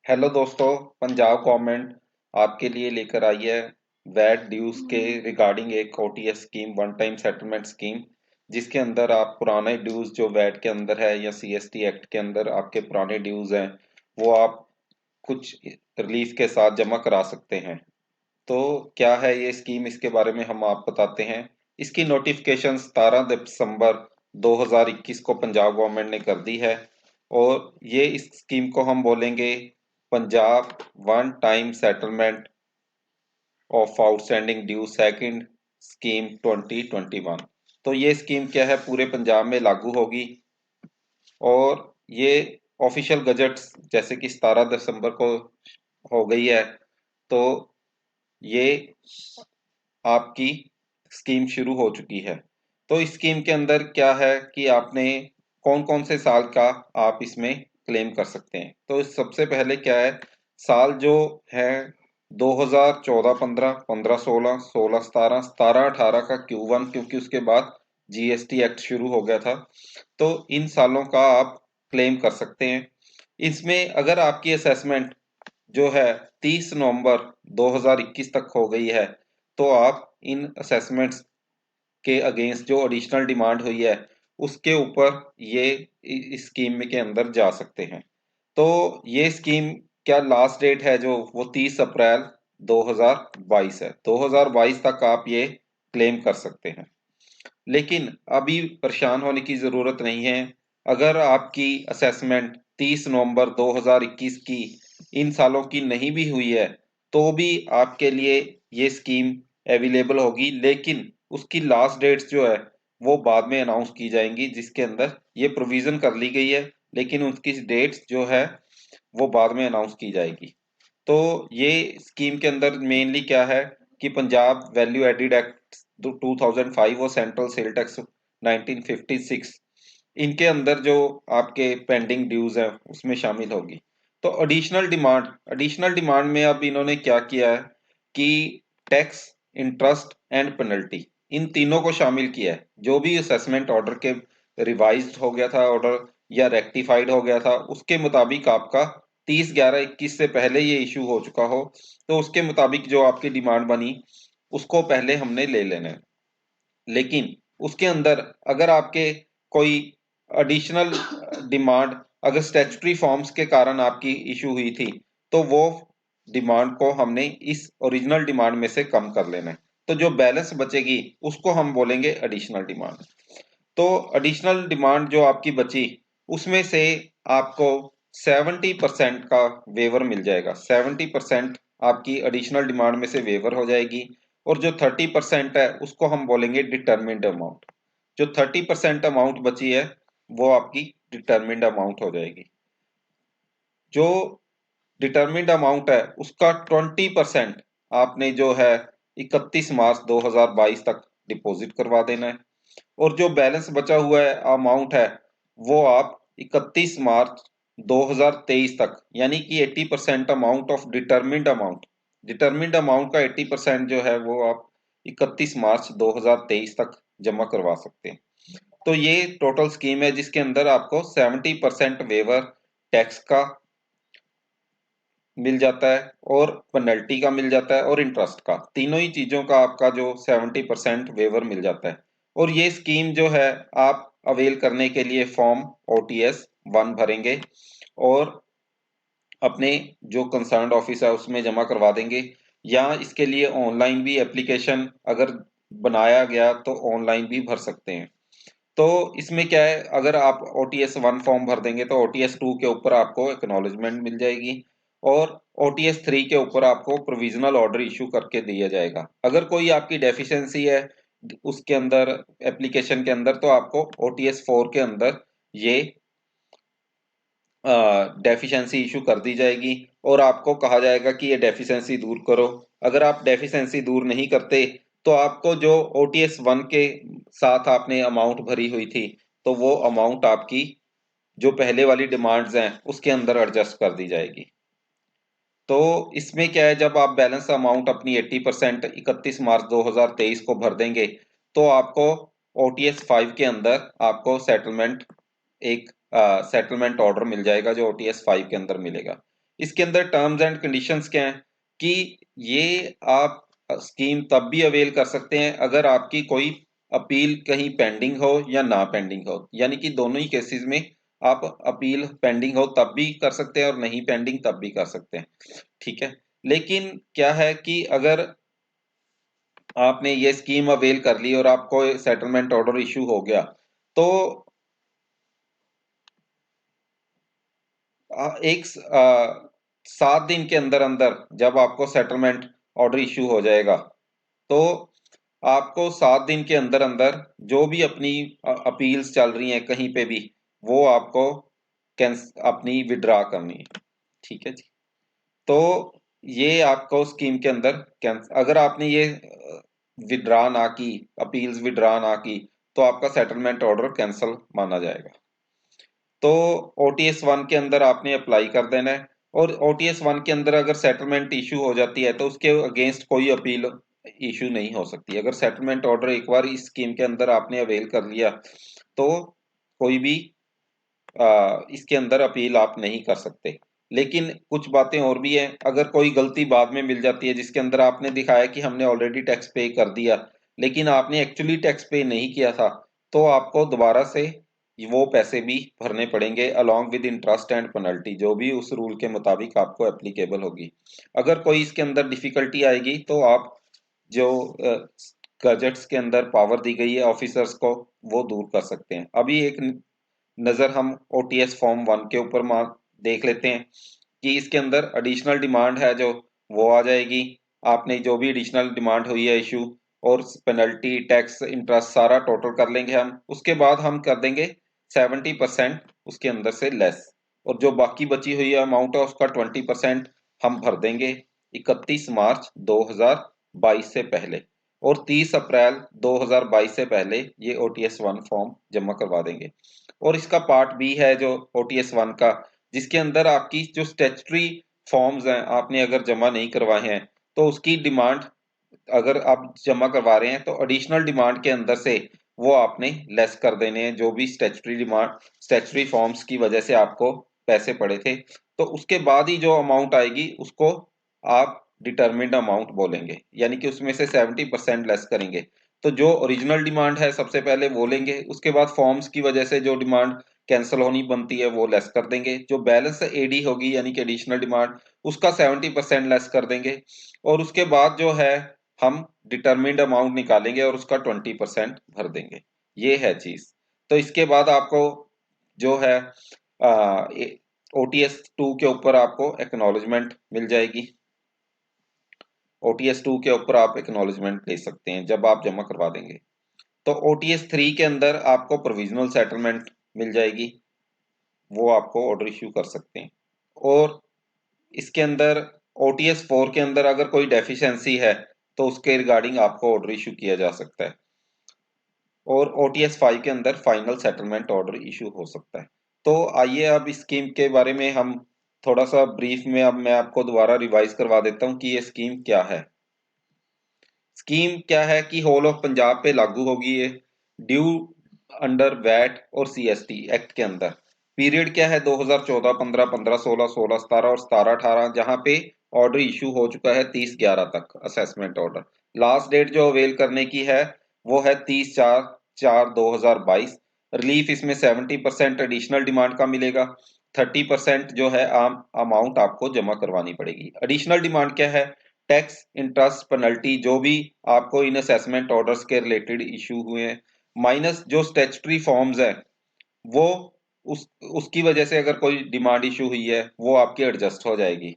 Hello दोस्तों। Punjab government आपके लिए लेकर आई है वैट ड्यूज के रिगार्डिंग एक OTS scheme, one time settlement scheme, जिसके अंदर आप पुराने ड्यूज जो वैट के अंदर है या सीएसटी एक्ट के अंदर आपके पुराने ड्यूज हैं वो आप कुछ रिलीफ के साथ जमा करा सकते हैं। तो क्या है ये स्कीम, इसके बारे में हम आप बताते हैं। इसकी नोटिफिकेशन 17 दिसंबर 2021 को पंजाब गवर्नमेंट ने कर दी है और ये इस स्कीम को हम बोलेंगे Punjab one time settlement of outstanding due second scheme 2021। तो ये स्कीम क्या है, पूरे पंजाब में लागू होगी और ये ऑफिशियल गजट्स जैसे कि 17 दिसंबर को हो गई है। तो ये आपकी स्कीम शुरू हो चुकी है। तो इस स्कीम के अंदर क्या है कि आपने कौन कौन से साल का आप इसमें क्लेम कर सकते हैं। तो सबसे पहले क्या है, साल जो है 2014-15, 15-16, 16-17, 17-18 का Q1, क्योंकि उसके बाद जीएसटी एक्ट शुरू हो गया था। तो इन सालों का आप क्लेम कर सकते हैं। इसमें अगर आपकी असेसमेंट जो है 30 नवंबर 2021 तक हो गई है तो आप इन असेसमेंट्स के अगेंस्ट जो एडिशनल डिमांड हुई है उसके ऊपर ये इस स्कीम के अंदर जा सकते हैं। तो ये स्कीम क्या लास्ट डेट है जो वो 30 अप्रैल 2022 है। 2022 तक आप ये क्लेम कर सकते हैं। लेकिन अभी परेशान होने की ज़रूरत नहीं है। अगर आपकी असेसमेंट 30 नवंबर 2021 की इन सालों की नहीं भी हुई है तो भी आपके लिए ये स्कीम अवेलेबल होगी, लेकिन उसकी लास्ट डेट्स जो है वो बाद में अनाउंस की जाएंगी, जिसके अंदर ये प्रोविज़न कर ली गई है, लेकिन उसकी डेट्स जो है वो बाद में अनाउंस की जाएगी। तो ये स्कीम के अंदर मेनली क्या है कि पंजाब वैल्यू एडिड एक्ट 2005 और सेंट्रल सेल टैक्स 1956, इनके अंदर जो आपके पेंडिंग ड्यूज हैं उसमें शामिल होगी। तो एडिशनल डिमांड में अब इन्होंने क्या किया है कि टैक्स, इंटरेस्ट एंड पेनल्टी, इन तीनों को शामिल किया है। जो भी असेसमेंट ऑर्डर के रिवाइज्ड हो गया था ऑर्डर या रेक्टिफाइड हो गया था उसके मुताबिक आपका 30/11/21 से पहले ये इशू हो चुका हो तो उसके मुताबिक जो आपकी डिमांड बनी उसको पहले हमने ले लेना है। लेकिन उसके अंदर अगर आपके कोई एडिशनल डिमांड अगर स्टैट्यूटरी फॉर्म्स के कारण आपकी इशू हुई थी तो वो डिमांड को हमने इस ओरिजिनल डिमांड में से कम कर लेना है। तो जो बैलेंस बचेगी उसको हम बोलेंगे एडिशनल डिमांड। तो एडिशनल डिमांड जो आपकी बची उसमें से आपको 70% का वेवर मिल जाएगा। 70% आपकी एडिशनल डिमांड में से वेवर हो जाएगी और जो 30% है उसको हम बोलेंगे डिटरमिन्ड अमाउंट। जो 30% अमाउंट बची है वो आपकी डिटरमिन्ड अमाउंट हो जाएगी। जो डिटरमिन्ड अमाउंट है उसका 20% आपने जो है 31 मार्च 2022 तक डिपॉजिट करवा देना है और जो बैलेंस बचा हुआ है अमाउंट है वो आप 31 मार्च 2023 तक, यानी कि 80% अमाउंट ऑफ डिटरमिन्ड अमाउंट का 80% जो है वो आप 31 मार्च 2023 तक जमा करवा सकते हैं। तो ये टोटल स्कीम है जिसके अंदर आपको 70% वेवर टैक्स का मिल जाता है और पेनल्टी का मिल जाता है और इंटरेस्ट का, तीनों ही चीजों का आपका जो 70% वेवर मिल जाता है। और ये स्कीम जो है आप अवेल करने के लिए फॉर्म OTS 1 भरेंगे और अपने जो कंसर्न्ड ऑफिस है उसमें जमा करवा देंगे, या इसके लिए ऑनलाइन भी एप्लीकेशन अगर बनाया गया तो ऑनलाइन भी भर सकते हैं। तो इसमें क्या है, अगर आप OTS 1 फॉर्म भर देंगे तो OTS 2 के ऊपर आपको एक्नॉलेजमेंट मिल जाएगी और OTS 3 के ऊपर आपको प्रोविजनल ऑर्डर इशू करके दिया जाएगा। अगर कोई आपकी डेफिशिएंसी है उसके अंदर एप्लीकेशन के अंदर तो आपको OTS 4 के अंदर ये डेफिशिएंसी इशू कर दी जाएगी और आपको कहा जाएगा कि ये डेफिशिएंसी दूर करो। अगर आप डेफिशिएंसी दूर नहीं करते तो आपको जो OTS 1 के साथ आपने अमाउंट भरी हुई थी तो वो अमाउंट आपकी जो पहले वाली डिमांड्स हैं उसके अंदर एडजस्ट कर दी जाएगी। तो इसमें क्या है, जब आप बैलेंस अमाउंट अपनी 80% 31 मार्च 2023 को भर देंगे तो आपको OTS 5 के अंदर आपको सेटलमेंट एक सेटलमेंट ऑर्डर मिल जाएगा जो OTS 5 के अंदर मिलेगा। इसके अंदर टर्म्स एंड कंडीशंस क्या हैं कि ये आप स्कीम तब भी अवेल कर सकते हैं अगर आपकी कोई अपील कहीं पेंडिंग हो या ना पेंडिंग हो, यानी कि दोनों ही केसेस में आप अपील पेंडिंग हो तब भी कर सकते हैं और नहीं पेंडिंग तब भी कर सकते हैं, ठीक है। लेकिन क्या है कि अगर आपने ये स्कीम अवेल कर ली और आपको सेटलमेंट ऑर्डर इशू हो गया तो एक 7 दिन के अंदर अंदर जब आपको सेटलमेंट ऑर्डर इशू हो जाएगा तो आपको 7 दिन के अंदर अंदर जो भी अपनी अपील्स चल रही हैं कहीं पे भी वो आपको अपनी विड्रा करनी है, ठीक है जी। तो ये आपको स्कीम के अंदर अगर आपने ये विड्रा ना की, अपील्स विड्रा ना की, तो आपका सेटलमेंट ऑर्डर कैंसिल माना जाएगा। तो ओटीएस 1 के अंदर आपने अप्लाई कर देना है और ओटीएस 1 के अंदर अगर सेटलमेंट इशू हो जाती है तो उसके अगेंस्ट कोई अपील इशू नहीं हो सकती। अगर सेटलमेंट ऑर्डर एक बार इस स्कीम के अंदर आपने अवेल कर लिया तो कोई भी इसके अंदर अपील आप नहीं कर सकते। लेकिन कुछ बातें और भी हैं, अगर कोई गलती बाद में मिल जाती है जिसके अंदर आपने दिखाया कि हमने ऑलरेडी टैक्स पे कर दिया लेकिन आपने एक्चुअली टैक्स पे नहीं किया था, तो आपको दोबारा से वो पैसे भी भरने पड़ेंगे along with interest and penalty, जो भी उस रूल के मुताबिक आपको एप्लीकेबल होगी। अगर कोई इसके अंदर डिफिकल्टी आएगी तो आप जो गजट्स के अंदर पावर दी गई है ऑफिसर्स को वो दूर कर सकते हैं। अभी एक नज़र हम ओटीएस फॉर्म 1 के ऊपर देख लेते हैं कि इसके अंदर एडिशनल डिमांड है जो वो आ जाएगी। आपने जो भी एडिशनल डिमांड हुई है इशू और पेनल्टी टैक्स इंटरेस्ट सारा टोटल कर लेंगे हम, उसके बाद हम कर देंगे 70% उसके अंदर से लेस और जो बाकी बची हुई अमाउंट है उसका 20% हम भर देंगे 31 मार्च 2022 से पहले और 30 अप्रैल 2022 से पहले ये ओटीएस 1 फॉर्म जमा करवा देंगे। और इसका पार्ट बी है जो ओटीएस 1 का, जिसके अंदर आपकी जो स्टैट्यूटरी फॉर्म्स हैं आपने अगर जमा नहीं करवाए हैं तो उसकी डिमांड अगर आप जमा करवा रहे हैं तो एडिशनल डिमांड के अंदर से वो आपने लेस कर देने हैं जो भी स्टैट्यूटरी डिमांड स्टैट्यूटरी फॉर्म्स की वजह से आपको पैसे पड़े थे, तो उसके बाद ही जो अमाउंट आएगी उसको आप डिटरमिन्ड अमाउंट बोलेंगे, यानी कि उसमें से 70% लेस करेंगे। तो जो ओरिजिनल डिमांड है सबसे पहले वो लेंगे, उसके बाद फॉर्म्स की वजह से जो डिमांड कैंसिल होनी बनती है वो लेस कर देंगे, जो बैलेंस एडी होगी यानी कि एडिशनल डिमांड उसका 70% लेस कर देंगे और उसके बाद जो है हम डिटरमिन्ड अमाउंट निकालेंगे और उसका 20% भर देंगे। ये है चीज। तो इसके बाद आपको जो है ओटीएस 2 के ऊपर आपको एक्नॉलेजमेंट मिल जाएगी। ओटीएस 2 के ऊपर आप एक्नॉलेजमेंट ले सकते हैं जब आप जमा करवा देंगे। तो ओटीएस 3 के अंदर आपको प्रोविजनल सेटलमेंट मिल जाएगी, वो आपको ऑर्डर इश्यू कर सकते हैं। और इसके अंदर ओटीएस 4 के अंदर अगर कोई डेफिशिएंसी है तो उसके रिगार्डिंग आपको ऑर्डर इशू किया जा सकता है और ओटीएस 5 के अंदर फाइनल सेटलमेंट ऑर्डर इशू हो सकता है। तो आइए अब इस स्कीम के बारे में हम थोड़ा सा ब्रीफ में अब मैं आपको दोबारा रिवाइज करवा देता हूँ कि ये स्कीम क्या है। स्कीम क्या है कि होल ऑफ पंजाब पे लागू होगी ये, ड्यू अंडर वैट और सीएसटी एक्ट के अंदर। पीरियड क्या है 2014, 15, 15, 16, 16, 17 और 17, 18, जहां पे ऑर्डर इशू हो चुका है 30/11 तक असेसमेंट ऑर्डर। लास्ट डेट जो अवेल करने की है वो है 30/4/2022। रिलीफ इसमें 70% एडिशनल डिमांड का मिलेगा, 30% जो है आम अमाउंट आपको जमा करवानी पड़ेगी। एडिशनल डिमांड क्या है, टैक्स इंटरेस्ट पेनल्टी जो भी आपको इन असेसमेंट ऑर्डर्स के रिलेटेड इशू हुए हैं माइनस जो स्टैट्यूटरी फॉर्म्स है वो उसकी वजह से अगर कोई डिमांड इशू हुई है वो आपकी एडजस्ट हो जाएगी।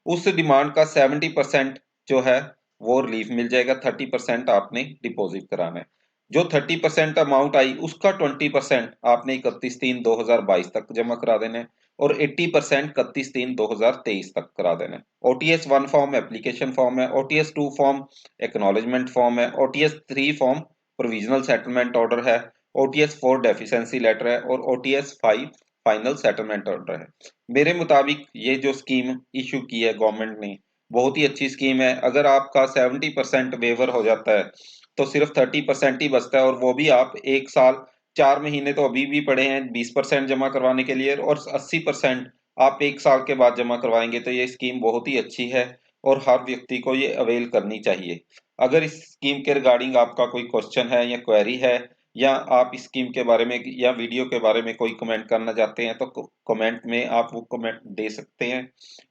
उस डिमांड का 70% जो है वो रिलीफ मिल जाएगा, 30% आपने डिपॉजिट कराना है। जो 30% अमाउंट आई उसका 20% आपने 31/3/2022 तक जमा करा देना है और 80% 31/3/2023 तक करा देना है। ओटीएस 1 फॉर्म एप्लीकेशन फॉर्म है, ओटीएस 2 फॉर्म एक्नॉलेजमेंट फॉर्म है, OTS 3 form provisional settlement order है, ओटीएस 4 डेफिशिएंसी लेटर है और ओटीएस 5 फाइनल सेटलमेंट ऑर्डर है। मेरे मुताबिक ये जो स्कीम इशू की है गवर्नमेंट ने बहुत ही अच्छी स्कीम है। अगर आपका 70% वेवर हो जाता है तो सिर्फ 30% ही बचता है और वो भी आप 1 साल 4 महीने तो अभी भी पड़े हैं 20% जमा करवाने के लिए और 80% आप 1 साल के बाद जमा करवाएंगे तो ये स्कीम बहुत ही अच्छी है और हर व्यक्ति को ये अवेल करनी चाहिए। अगर इस स्कीम के रिगार्डिंग आपका कोई क्वेश्चन है या क्वेरी है, या आप इस स्कीम के बारे में या वीडियो के बारे में कोई कमेंट करना चाहते हैं, तो कमेंट में आप वो कमेंट दे सकते हैं।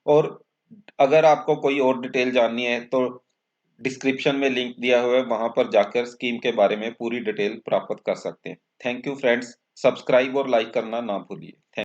और अगर आपको कोई और डिटेल जाननी है तो डिस्क्रिप्शन में लिंक दिया हुआ है, वहां पर जाकर स्कीम के बारे में पूरी डिटेल प्राप्त कर सकते हैं। थैंक यू फ्रेंड्स, सब्सक्राइब और लाइक करना ना भूलिए।